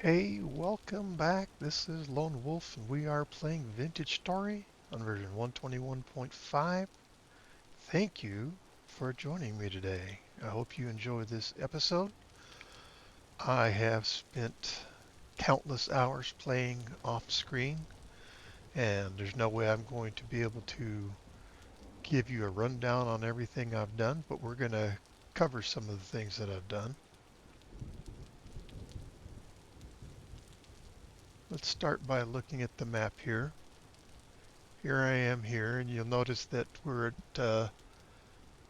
Hey, welcome back. This is Lone Wolf, and we are playing Vintage Story on version 121.5. Thank you for joining me today. I hope you enjoy this episode. I have spent countless hours playing off screen, and there's no way I'm going to be able to give you a rundown on everything I've done, but we're going to cover some of the things that I've done. Let's start by looking at the map here. Here I am here, and you'll notice that we're at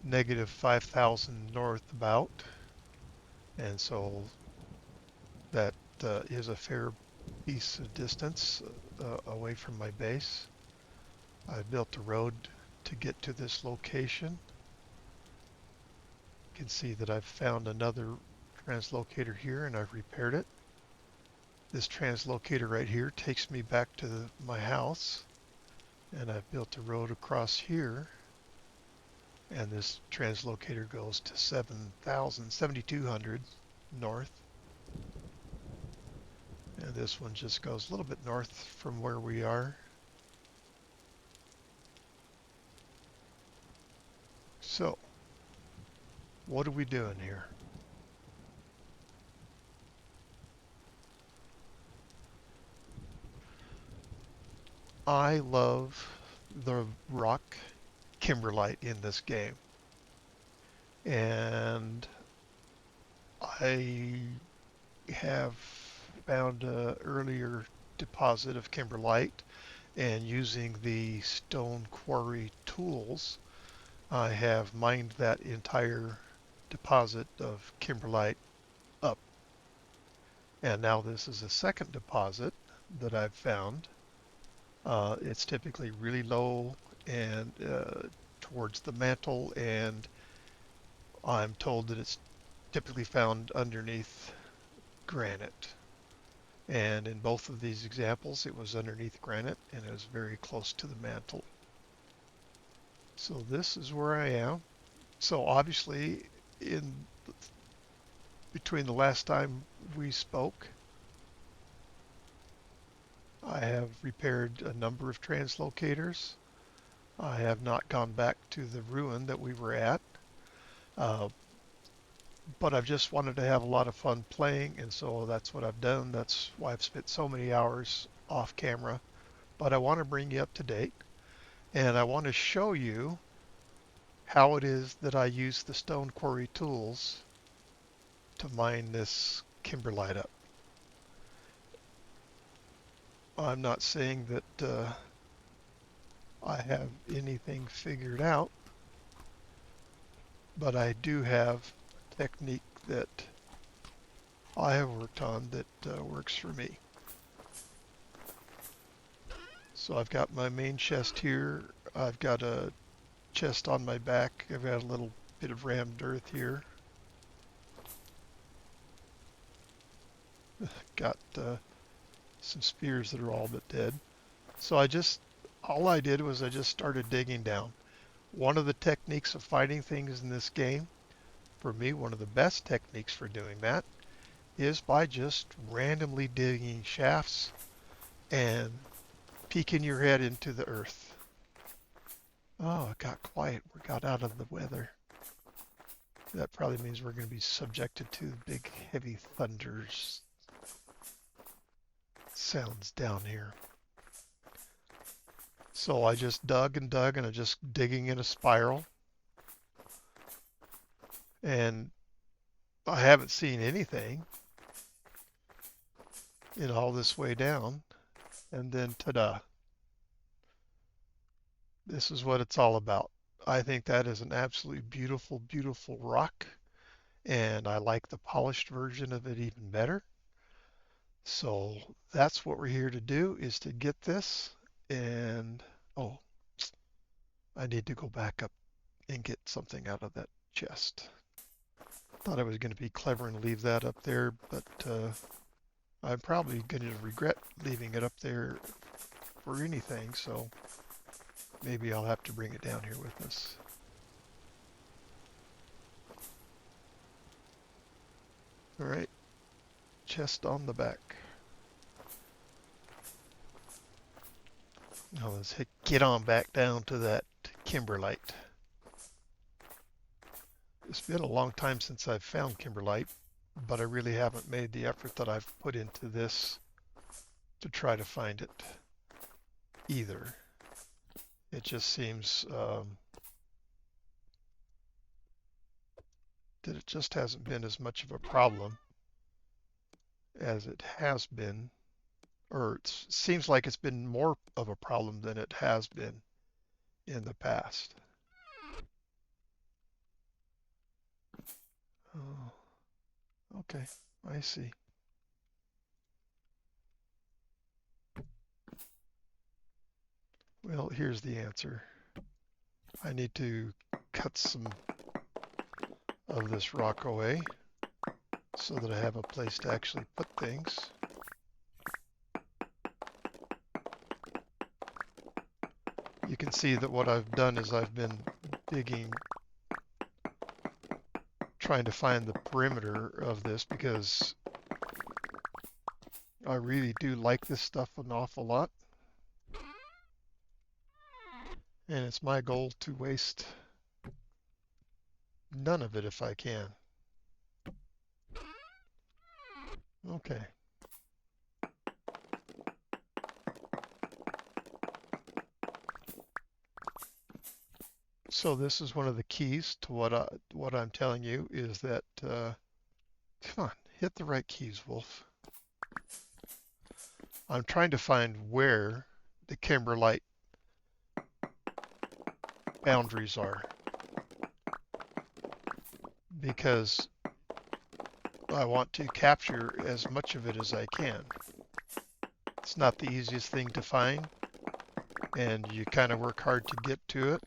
negative 5,000 north about, and so that is a fair piece of distance away from my base. I built a road to get to this location. You can see that I've found another translocator here and I've repaired it. This translocator right here takes me back to my house, and I've built a road across here, and this translocator goes to 7,200 north. And this one just goes a little bit north from where we are. So, what are we doing here? I love the rock Kimberlite in this game. And I have found an earlier deposit of Kimberlite, and using the Stone Quarry tools, I have mined that entire deposit of Kimberlite up. And now this is a second deposit that I've found. It's typically really low and towards the mantle, and I'm told that it's typically found underneath granite. And in both of these examples, it was underneath granite and it was very close to the mantle. So this is where I am. So obviously, in between the last time we spoke, I have repaired a number of translocators. I have not gone back to the ruin that we were at, uh, but I've just wanted to have a lot of fun playing, and so that's what I've done. That's why I've spent so many hours off camera. But I want to bring you up to date, and I want to show you how it is that I use the Stone Quarry tools to mine this kimberlite up. I'm not saying that I have anything figured out, but I do have a technique that I have worked on that works for me. So I've got my main chest here. I've got a chest on my back. I've got a little bit of rammed earth here. Got some spears that are all but dead. So all I did was I just started digging down. One of the techniques of fighting things in this game, for me, one of the best techniques for doing that, is by just randomly digging shafts and peeking your head into the earth. Oh, it got quiet. We got out of the weather. That probably means we're going to be subjected to big, heavy thunders sounds down here. So I just dug and dug, and I'm just digging in a spiral. And I haven't seen anything in all this way down. And then ta-da, this is what it's all about. I think that is an absolutely beautiful, beautiful rock, and I like the polished version of it even better. So that's what we're here to do, is to get this. And oh, I need to go back up and get something out of that chest. Thought I was going to be clever and leave that up there, but I'm probably going to regret leaving it up there for anything, so maybe I'll have to bring it down here with us. All right, chest on the back. Now let's get on back down to that Kimberlite. It's been a long time since I've found Kimberlite, but I really haven't made the effort that I've put into this to try to find it either. It just seems that it just hasn't been as much of a problem as it has been, or it seems like it's been more of a problem than it has been in the past. Oh, okay, I see. Well, here's the answer. I need to cut some of this rock away so that I have a place to actually put things. You can see that what I've done is I've been digging, trying to find the perimeter of this because I really do like this stuff an awful lot. And it's my goal to waste none of it if I can. Okay. So this is one of the keys to what I'm telling you is that come on, hit the right keys, Wolf. I'm trying to find where the Kimberlite boundaries are because I want to capture as much of it as I can. It's not the easiest thing to find, and you kind of work hard to get to it.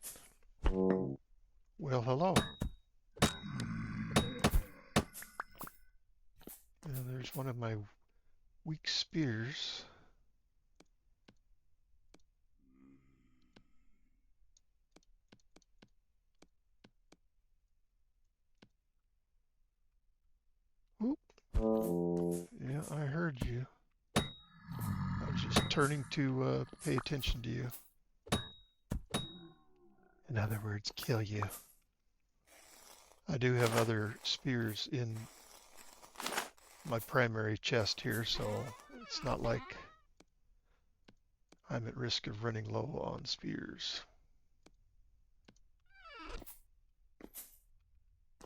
Well, hello. Now, there's one of my weak spears. Oop. Yeah, I heard you. I was just turning to pay attention to you. In other words, kill you. I do have other spears in my primary chest here, so it's not like I'm at risk of running low on spears.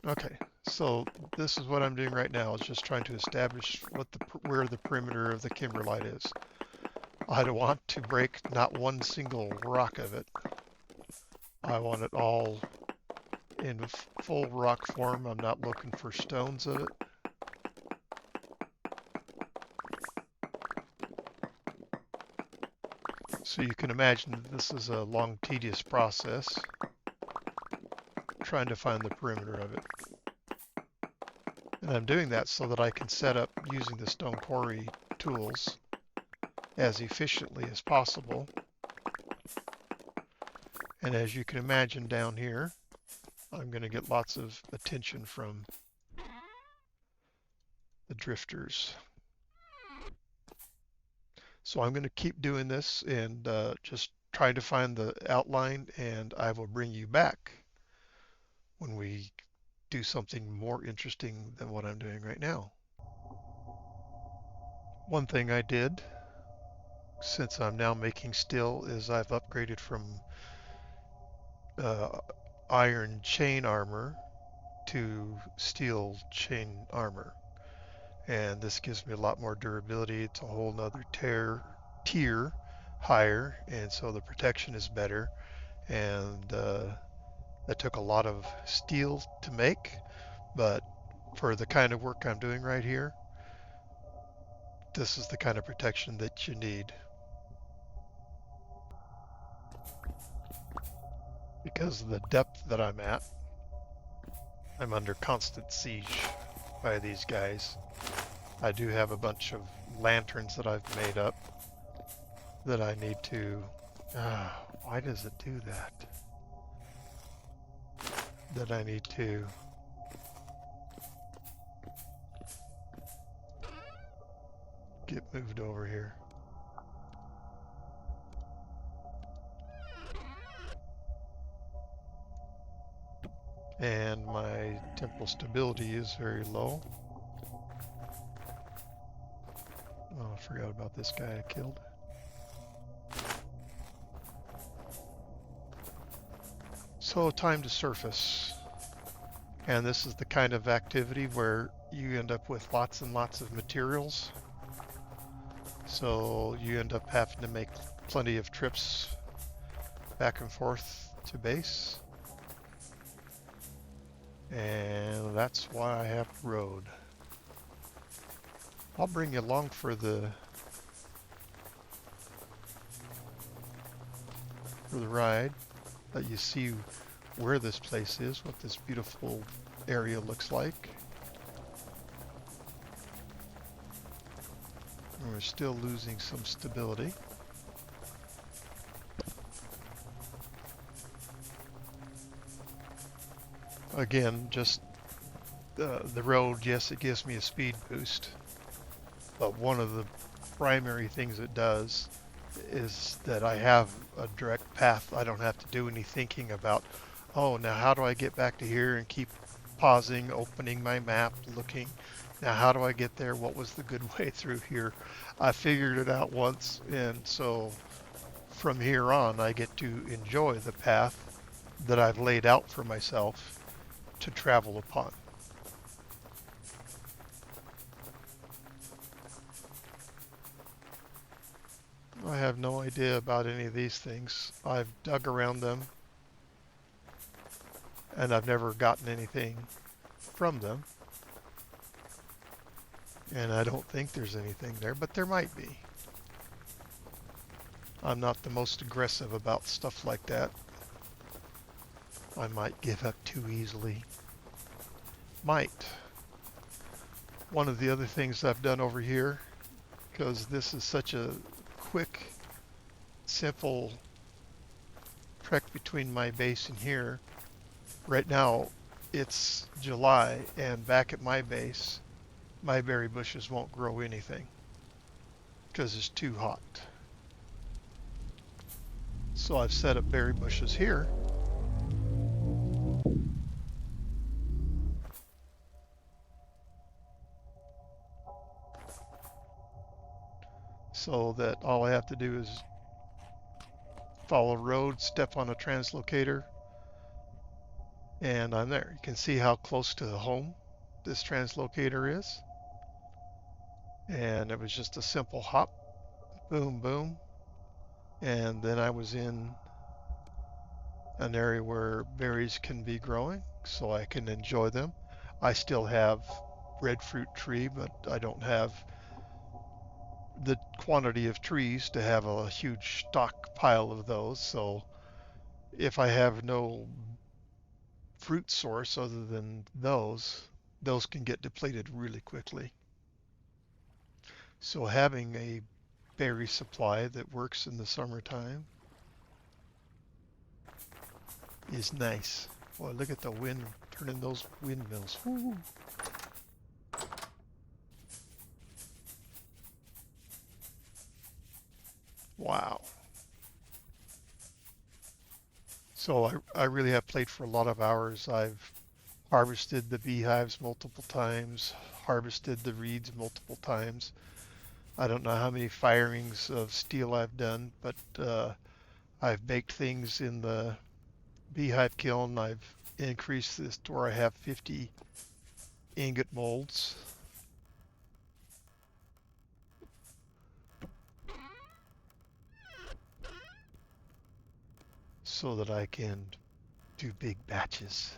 Okay, so this is what I'm doing right now, is just trying to establish where the perimeter of the Kimberlite is. I don't want to break not one single rock of it. I want it all in full rock form. I'm not looking for stones of it. So you can imagine that this is a long, tedious process, trying to find the perimeter of it. And I'm doing that so that I can set up using the Stone Quarry tools as efficiently as possible. And as you can imagine down here, I'm going to get lots of attention from the drifters. So I'm going to keep doing this and just try to find the outline, and I will bring you back when we do something more interesting than what I'm doing right now. One thing I did, since I'm now making steel, is I've upgraded from iron chain armor to steel chain armor. And this gives me a lot more durability. It's a whole nother tier higher, and so the protection is better. And that took a lot of steel to make, but for the kind of work I'm doing right here, this is the kind of protection that you need. Because of the depth that I'm at, I'm under constant siege by these guys. I do have a bunch of lanterns that I've made up that I need to... why does it do that? That I need to get moved over here. And my temporal stability is very low. Oh, I forgot about this guy I killed. So time to surface. And this is the kind of activity where you end up with lots and lots of materials. So you end up having to make plenty of trips back and forth to base. And that's why I have a road. I'll bring you along for the ride, let you see where this place is, what this beautiful area looks like. And we're still losing some stability. Again, just the road, yes, it gives me a speed boost, but one of the primary things it does is that I have a direct path. I don't have to do any thinking about, oh, now how do I get back to here, and keep pausing, opening my map, looking. Now how do I get there? What was the good way through here? I figured it out once, and so from here on I get to enjoy the path that I've laid out for myself to travel upon. I have no idea about any of these things. I've dug around them and I've never gotten anything from them. And I don't think there's anything there, but there might be. I'm not the most aggressive about stuff like that. I might give up too easily. Might. One of the other things I've done over here, because this is such a quick, simple trek between my base and here. Right now, it's July, and back at my base, my berry bushes won't grow anything because it's too hot. So I've set up berry bushes here. So that all I have to do is follow a road, step on a translocator, and I'm there. You can see how close to the home this translocator is. And it was just a simple hop, boom, boom. And then I was in an area where berries can be growing, so I can enjoy them. I still have breadfruit tree, but I don't have the quantity of trees to have a huge stockpile of those. So if I have no fruit source other than those can get depleted really quickly. So having a berry supply that works in the summertime is nice. Boy, look at the wind turning those windmills. Woo. Wow. So I really have played for a lot of hours. I've harvested the beehives multiple times, harvested the reeds multiple times. I don't know how many firings of steel I've done, but I've baked things in the beehive kiln. I've increased this to where I have 50 ingot molds. So that I can do big batches.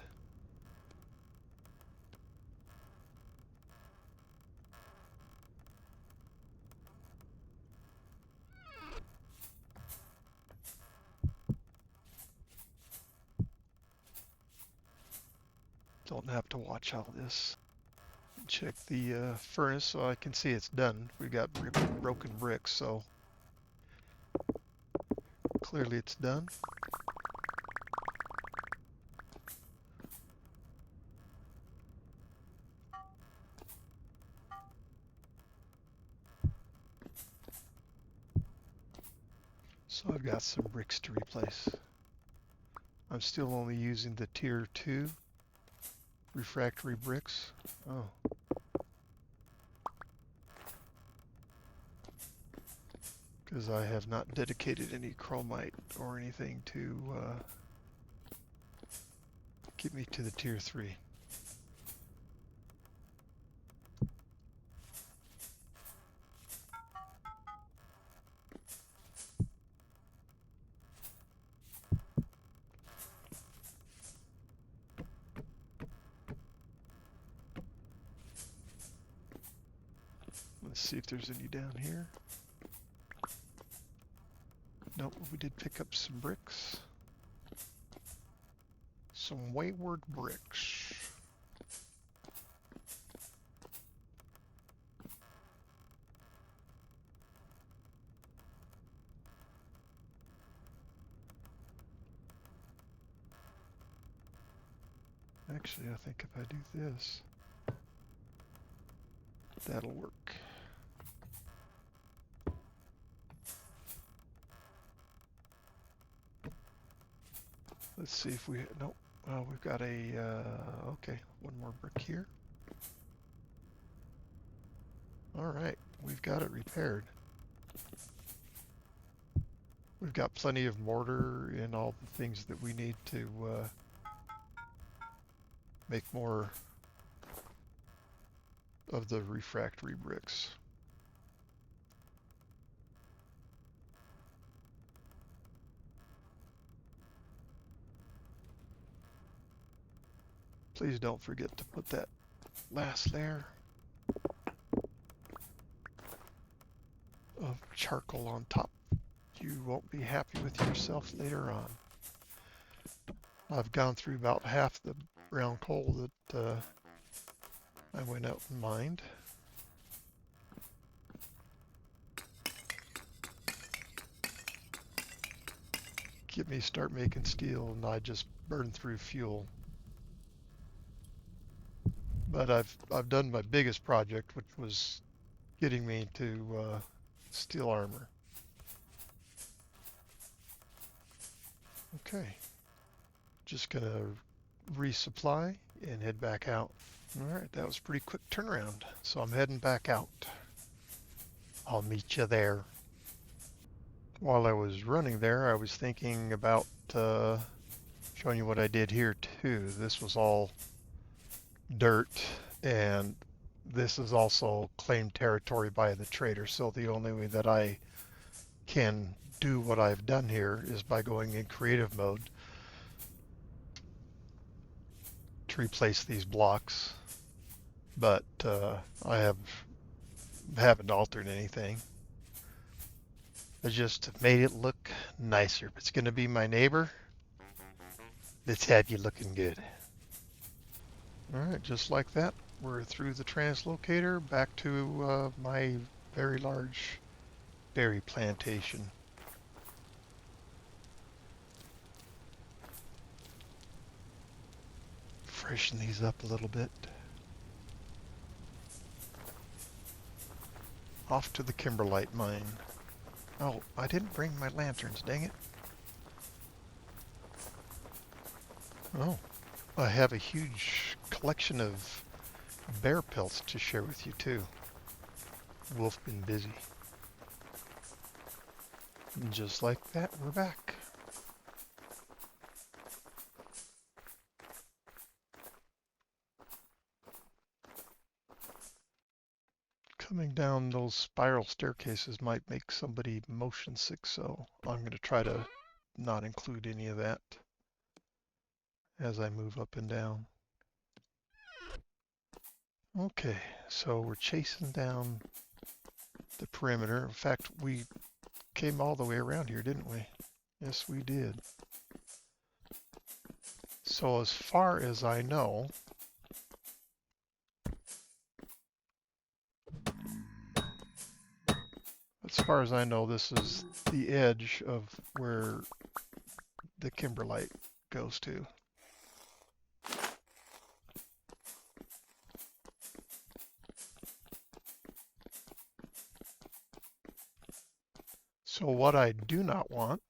Don't have to watch all this. Check the furnace so I can see it's done. We got broken bricks, so clearly it's done. So I've got some bricks to replace. I'm still only using the tier 2 refractory bricks. Oh. Because I have not dedicated any chromite or anything to get me to the tier 3. Let's see if there's any down here. Nope, we did pick up some bricks. Some wayward bricks. Actually, I think if I do this, that'll work. Let's see if we, nope, we've got a, okay, one more brick here. All right, we've got it repaired. We've got plenty of mortar and all the things that we need to make more of the refractory bricks. Please don't forget to put that last layer of charcoal on top. You won't be happy with yourself later on. I've gone through about half the brown coal that I went out and mined. Get me start making steel and I just burn through fuel. But I've done my biggest project, which was getting me to steel armor. Okay, just gonna resupply and head back out. All right, that was a pretty quick turnaround. So I'm heading back out. I'll meet you there. While I was running there, I was thinking about showing you what I did here too. This was all dirt, and this is also claimed territory by the trader. So the only way that I can do what I've done here is by going in creative mode to replace these blocks. But I haven't altered anything. I just made it look nicer. If it's going to be my neighbor, let's have you looking good. All right, just like that, we're through the translocator back to my very large berry plantation. Freshen these up a little bit. Off to the Kimberlite mine. Oh, I didn't bring my lanterns, dang it. Oh, I have a huge collection of bear pelts to share with you too. Wolf been busy. And just like that, we're back. Coming down those spiral staircases might make somebody motion sick, so I'm going to try to not include any of that as I move up and down. Okay, so we're chasing down the perimeter. In fact, we came all the way around here, didn't we? Yes, we did. So as far as I know, this is the edge of where the Kimberlite goes to. So what I do not want,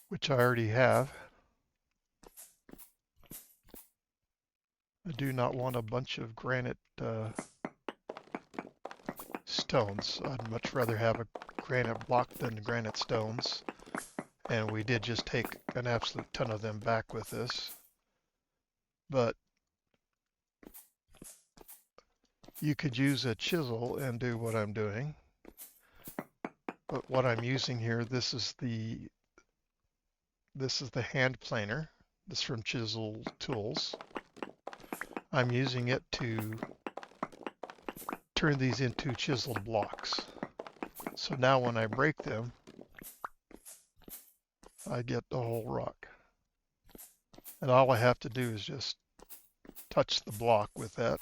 which I already have, I do not want a bunch of granite stones. I'd much rather have a granite block than granite stones. And we did just take an absolute ton of them back with us. But you could use a chisel and do what I'm doing. But what I'm using here, this is the hand planer. This is from Chisel Tools. I'm using it to turn these into chiseled blocks. So now when I break them, I get the whole rock. And all I have to do is just touch the block with that.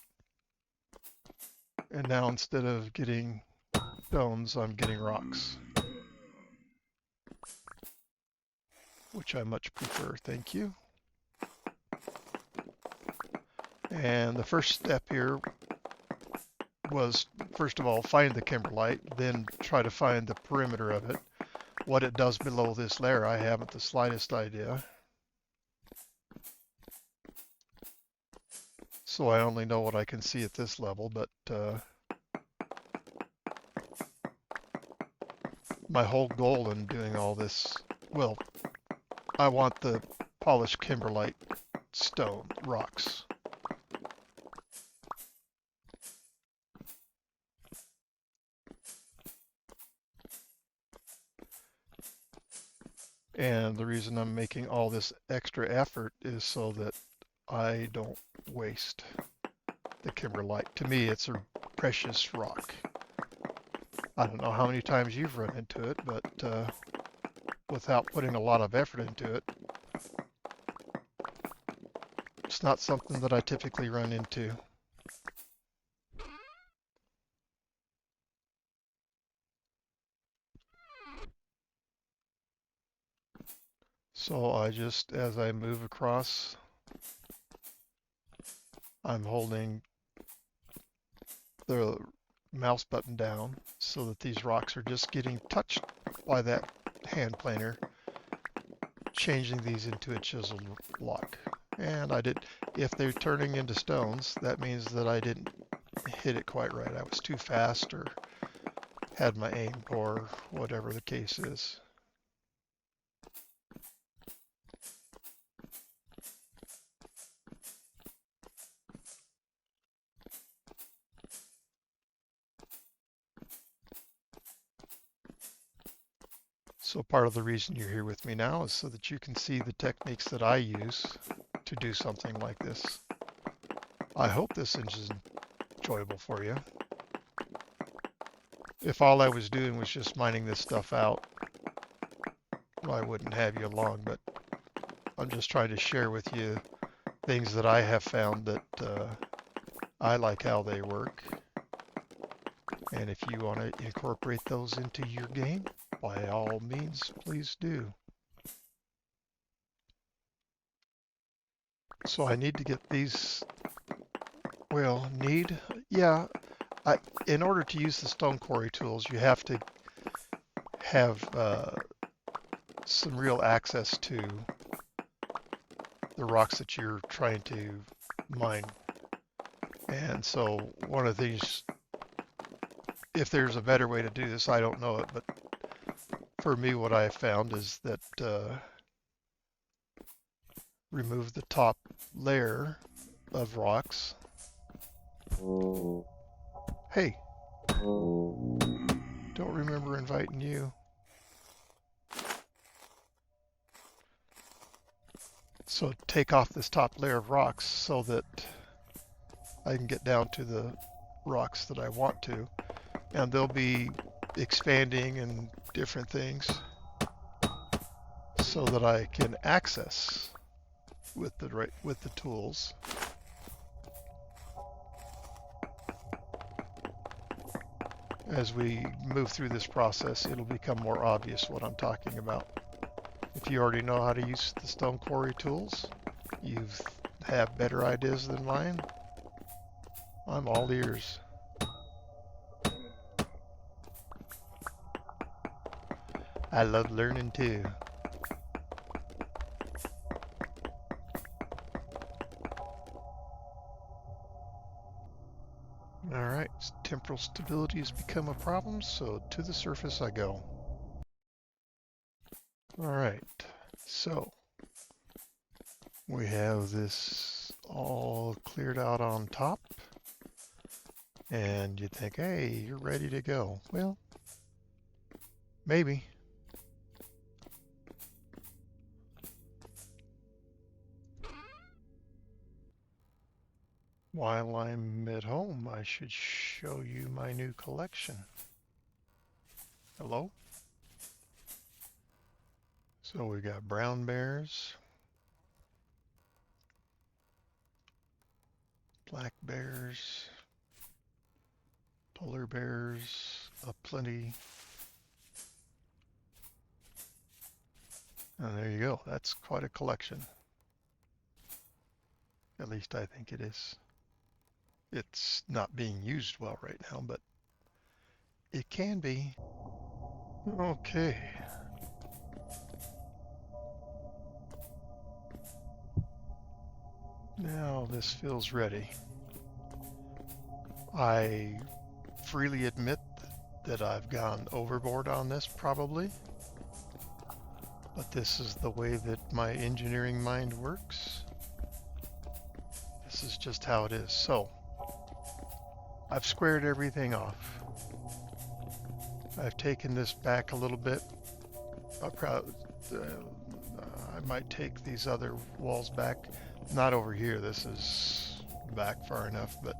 And now instead of getting stones, I'm getting rocks, which I much prefer. Thank you. And the first step here was, first of all, find the Kimberlite, then try to find the perimeter of it. What it does below this layer, I haven't the slightest idea. So I only know what I can see at this level, but my whole goal in doing all this, well, I want the polished Kimberlite stone rocks. And the reason I'm making all this extra effort is so that I don't waste the Kimberlite. To me, it's a precious rock. I don't know how many times you've run into it, but without putting a lot of effort into it, it's not something that I typically run into. So I just, as I move across, I'm holding the mouse button down so that these rocks are just getting touched by that hand planer, changing these into a chiseled block. And I did, if they're turning into stones, that means that I didn't hit it quite right. I was too fast or had my aim poor, whatever the case is. So part of the reason you're here with me now is so that you can see the techniques that I use to do something like this. I hope this is enjoyable for you. If all I was doing was just mining this stuff out, well, I wouldn't have you along, but I'm just trying to share with you things that I have found that I like how they work. And if you want to incorporate those into your game, by all means, please do. So I need to get these, well, yeah, in order to use the Stone Quarry tools, you have to have some real access to the rocks that you're trying to mine. And so one of these, if there's a better way to do this, I don't know it, but for me, what I found is that remove the top layer of rocks. Hey, don't remember inviting you. So take off this top layer of rocks so that I can get down to the rocks that I want to. And they'll be expanding and different things so that I can access with the tools. As we move through this process, it'll become more obvious what I'm talking about. If you already know how to use the Stone Quarry tools, you have better ideas than mine, I'm all ears. I love learning too. All right, temporal stability has become a problem, so to the surface I go. All right, so we have this all cleared out on top, and you think, hey, you're ready to go. Well, maybe. While I'm at home, I should show you my new collection. Hello? So we got brown bears, black bears, polar bears, aplenty. And there you go. That's quite a collection. At least I think it is. It's not being used well right now, but it can be. Okay. Now this feels ready. I freely admit that I've gone overboard on this probably, but this is the way that my engineering mind works. This is just how it is. So I've squared everything off. I've taken this back a little bit. I might take these other walls back. Not over here. This is back far enough, but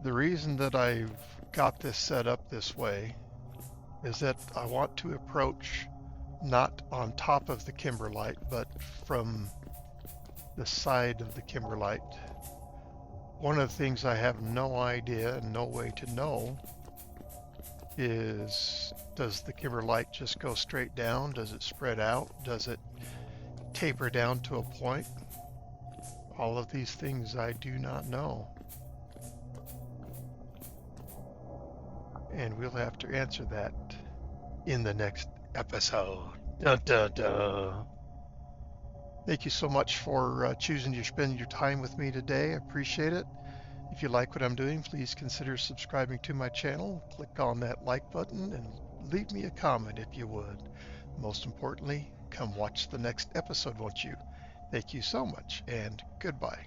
the reason that I've got this set up this way is that I want to approach not on top of the Kimberlite, but from the side of the Kimberlite. One of the things I have no idea and no way to know is, does the Kimberlite just go straight down? Does it spread out? Does it taper down to a point? All of these things I do not know. And we'll have to answer that in the next episode. Dun, dun, dun. Thank you so much for choosing to spend your time with me today. I appreciate it. If you like what I'm doing, please consider subscribing to my channel. Click on that like button and leave me a comment if you would. Most importantly, come watch the next episode, won't you? Thank you so much, and goodbye.